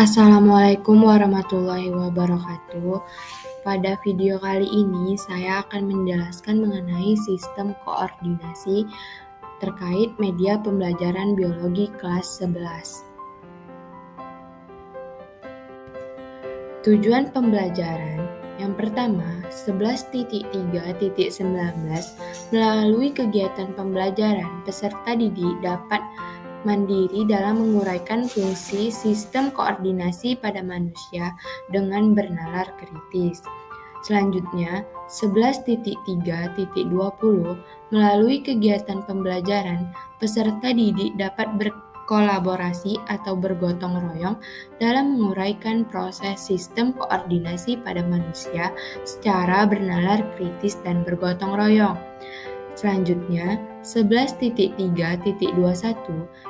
Assalamualaikum warahmatullahi wabarakatuh. Pada video kali ini saya akan menjelaskan mengenai sistem koordinasi terkait media pembelajaran biologi kelas 11. Tujuan pembelajaran yang pertama, 11.3.19 melalui kegiatan pembelajaran, peserta didik dapat mandiri dalam menguraikan fungsi sistem koordinasi pada manusia dengan bernalar kritis. Selanjutnya, 11.3.20 melalui kegiatan pembelajaran, peserta didik dapat berkolaborasi atau bergotong royong dalam menguraikan proses sistem koordinasi pada manusia secara bernalar kritis dan bergotong royong. Selanjutnya, 11.3.21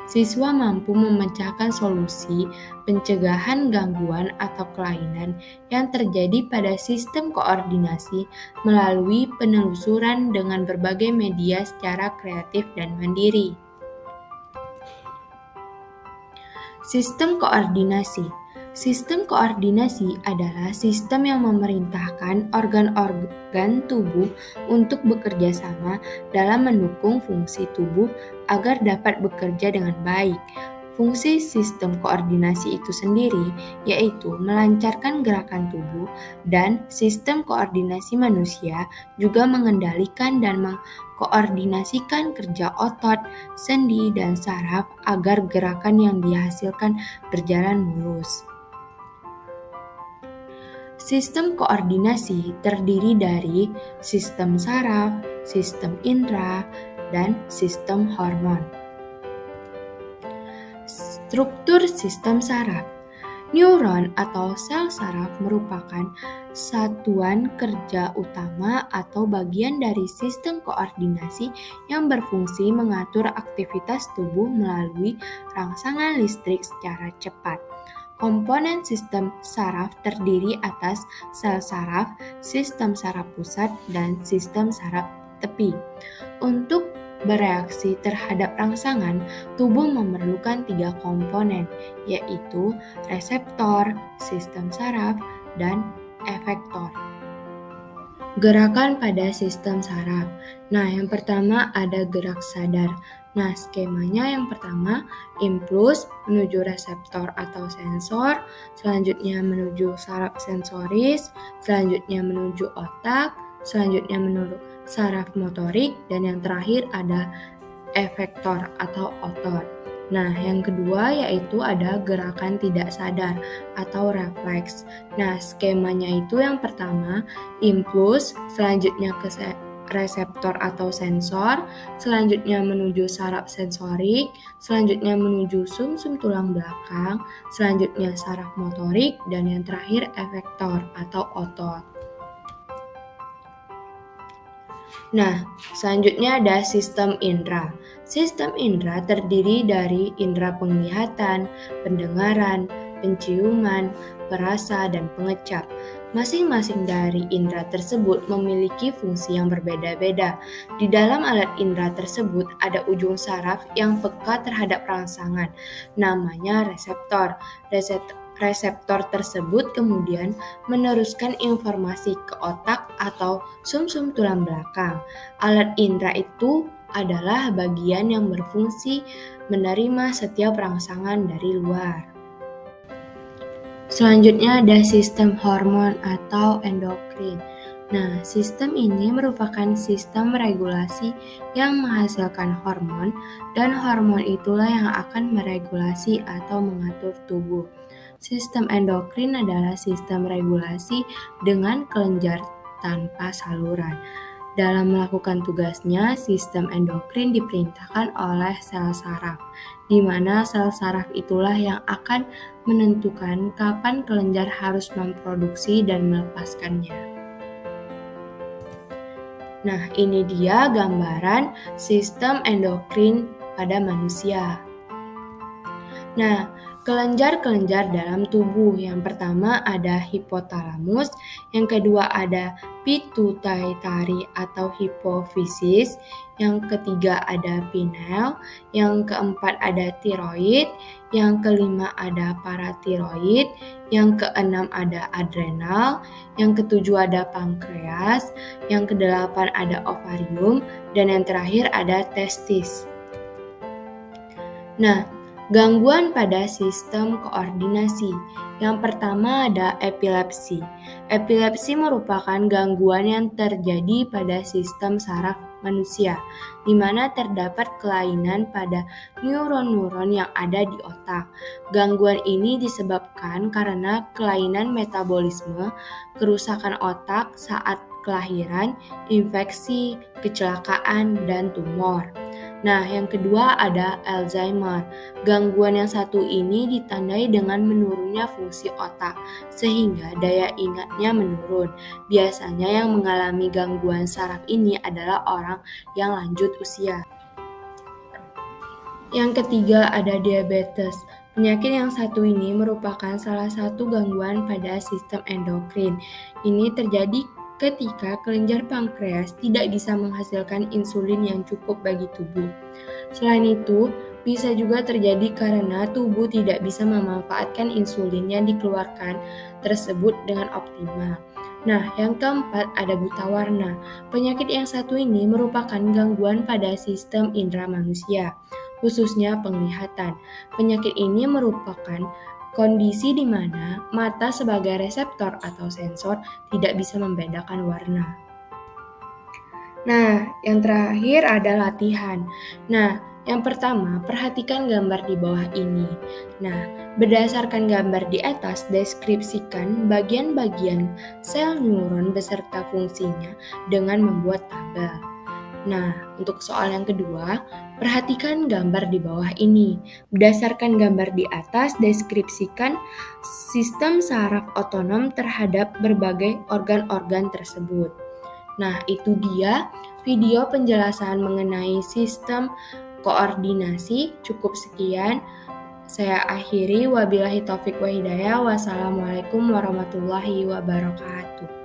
siswa mampu memecahkan solusi pencegahan gangguan atau kelainan yang terjadi pada sistem koordinasi melalui penelusuran dengan berbagai media secara kreatif dan mandiri. Sistem koordinasi. Sistem koordinasi adalah sistem yang memerintahkan organ-organ tubuh untuk bekerja sama dalam mendukung fungsi tubuh agar dapat bekerja dengan baik. Fungsi sistem koordinasi itu sendiri yaitu melancarkan gerakan tubuh, dan sistem koordinasi manusia juga mengendalikan dan mengkoordinasikan kerja otot, sendi, dan saraf agar gerakan yang dihasilkan berjalan mulus. Sistem koordinasi terdiri dari sistem saraf, sistem indera, dan sistem hormon. Struktur sistem saraf. Neuron atau sel saraf merupakan satuan kerja utama atau bagian dari sistem koordinasi yang berfungsi mengatur aktivitas tubuh melalui rangsangan listrik secara cepat. Komponen sistem saraf terdiri atas sel saraf, sistem saraf pusat, dan sistem saraf tepi. Untuk bereaksi terhadap rangsangan, tubuh memerlukan 3 komponen, yaitu reseptor, sistem saraf, dan efektor. Gerakan pada sistem saraf. Nah, yang pertama ada gerak sadar. Nah, skemanya yang pertama, impuls menuju reseptor atau sensor, selanjutnya menuju saraf sensoris, selanjutnya menuju otak, selanjutnya menuju saraf motorik, dan yang terakhir ada efektor atau otot. Nah, yang kedua yaitu ada gerakan tidak sadar atau refleks. Nah, skemanya itu yang pertama, impuls, selanjutnya ke reseptor atau sensor, selanjutnya menuju saraf sensorik, selanjutnya menuju sumsum tulang belakang, selanjutnya saraf motorik, dan yang terakhir efektor atau otot. Nah, selanjutnya ada sistem indera. Sistem indera terdiri dari indera penglihatan, pendengaran, penciuman, perasa, dan pengecap. Masing-masing dari indera tersebut memiliki fungsi yang berbeda-beda. Di dalam alat indera tersebut ada ujung saraf yang peka terhadap rangsangan, namanya reseptor. Reseptor tersebut kemudian meneruskan informasi ke otak atau sumsum tulang belakang. Alat indera itu adalah bagian yang berfungsi menerima setiap rangsangan dari luar. Selanjutnya ada sistem hormon atau endokrin. Nah, sistem ini merupakan sistem regulasi yang menghasilkan hormon, dan hormon itulah yang akan meregulasi atau mengatur tubuh. Sistem endokrin adalah sistem regulasi dengan kelenjar tanpa saluran. Dalam melakukan tugasnya, sistem endokrin diperintahkan oleh sel saraf, di mana sel saraf itulah yang akan menentukan kapan kelenjar harus memproduksi dan melepaskannya. Nah, ini dia gambaran sistem endokrin pada manusia. Nah, Kelenjar-kelenjar dalam tubuh. Yang pertama ada hipotalamus, yang kedua ada pituitary atau hipofisis, yang ketiga ada pineal, yang keempat ada tiroid, yang kelima ada paratiroid, yang keenam ada adrenal, yang ketujuh ada pankreas, yang kedelapan ada ovarium, dan yang terakhir ada testis. Nah, gangguan pada sistem koordinasi. Yang pertama ada epilepsi. Epilepsi merupakan gangguan yang terjadi pada sistem saraf manusia, di mana terdapat kelainan pada neuron-neuron yang ada di otak. Gangguan ini disebabkan karena kelainan metabolisme, kerusakan otak saat kelahiran, infeksi, kecelakaan, dan tumor. Nah, yang kedua ada Alzheimer. Gangguan yang satu ini ditandai dengan menurunnya fungsi otak, sehingga daya ingatnya menurun. Biasanya yang mengalami gangguan saraf ini adalah orang yang lanjut usia. Yang ketiga ada diabetes. Penyakit yang satu ini merupakan salah satu gangguan pada sistem endokrin. Ini terjadi ketika kelenjar pankreas tidak bisa menghasilkan insulin yang cukup bagi tubuh. Selain itu, bisa juga terjadi karena tubuh tidak bisa memanfaatkan insulin yang dikeluarkan tersebut dengan optimal. Nah, yang keempat ada buta warna. Penyakit yang satu ini merupakan gangguan pada sistem indera manusia, khususnya penglihatan. Penyakit ini merupakan kondisi di mana mata sebagai reseptor atau sensor tidak bisa membedakan warna. Nah, yang terakhir ada latihan. Nah, yang pertama, perhatikan gambar di bawah ini. Nah, berdasarkan gambar di atas, deskripsikan bagian-bagian sel neuron beserta fungsinya dengan membuat tabel. Nah, untuk soal yang kedua, perhatikan gambar di bawah ini. Berdasarkan gambar di atas, deskripsikan sistem saraf otonom terhadap berbagai organ-organ tersebut. Nah, itu dia video penjelasan mengenai sistem koordinasi. Cukup sekian. Saya akhiri. Wabillahi taufik wa hidayah. Wassalamualaikum warahmatullahi wabarakatuh.